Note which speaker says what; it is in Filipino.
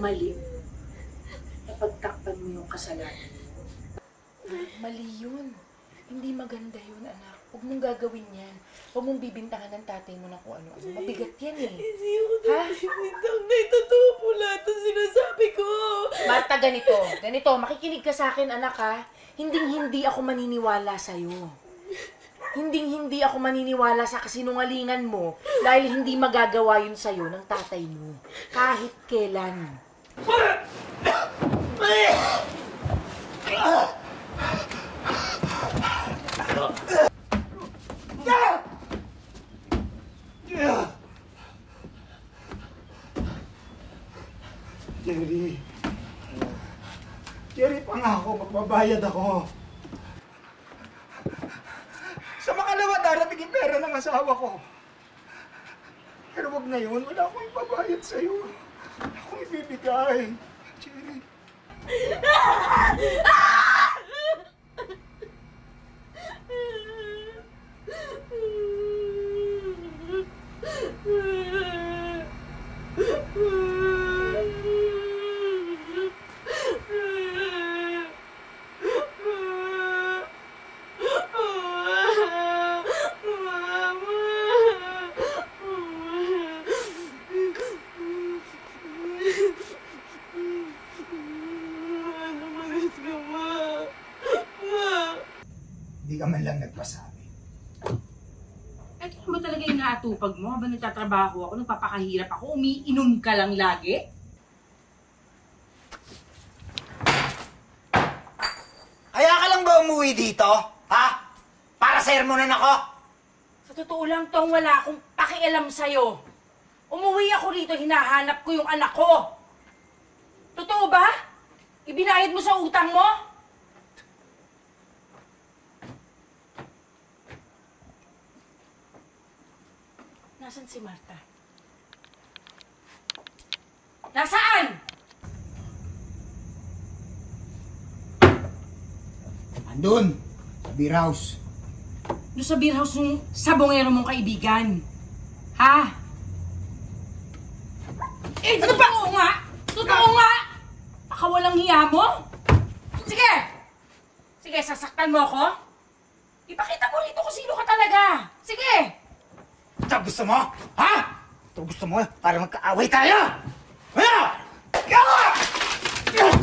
Speaker 1: mali. Napagtakpan mo yung kasalanan mo.
Speaker 2: Mali yun. Hindi maganda yun, anak. Huwag mong gagawin yan. Huwag mong bibintangan ng tatay mo na kung ano-ano. Mabigat yan eh.
Speaker 3: Hindi ako bibintang na totoo po lahat ang sinasabi ko.
Speaker 2: Marta, ganito. Ganito, makikinig ka sa akin, anak, ha? Hinding-hindi ako maniniwala sa'yo. Hinding-hindi ako maniniwala sa kasinungalingan mo dahil hindi magagawa yun sa'yo ng tatay mo. Kahit kailan.
Speaker 4: Jerry, pangako, magbabayad ako. Sa makalawa, darating yung pera ng asawa ko. Pero wag na yun, wala akong ibabayad sa'yo. Wala akong ibibigay. Jerry. Hindi ka man lang nagpasabi.
Speaker 1: Ito ba talaga yung naatupag mo habang nagtatrabaho ako, nagpapakahirap ako, umiinom ka lang lagi?
Speaker 4: Kaya ka lang ba umuwi dito? Ha? Para sermonan ako?
Speaker 1: Sa totoo lang, Tong, wala akong pakialam sa'yo. Umuwi ako rito, hinahanap ko yung anak ko. Totoo ba? Ibinayad mo sa utang mo? Nasaan si Marta? Nasaan?
Speaker 4: Andun, sa beer house.
Speaker 1: Doon sa beer house ng sabongero mong kaibigan. Ha? Eh, ano ba? Totoo nga! Totoo nga! Baka walang hiya mo? Sige! Sige, sasaktan mo ako? Ipakita mo rito kung sino ka talaga! Sige!
Speaker 4: Ito gusto mo? Ha? Ito gusto mo para magkaaway tayo? Ha? Kaya!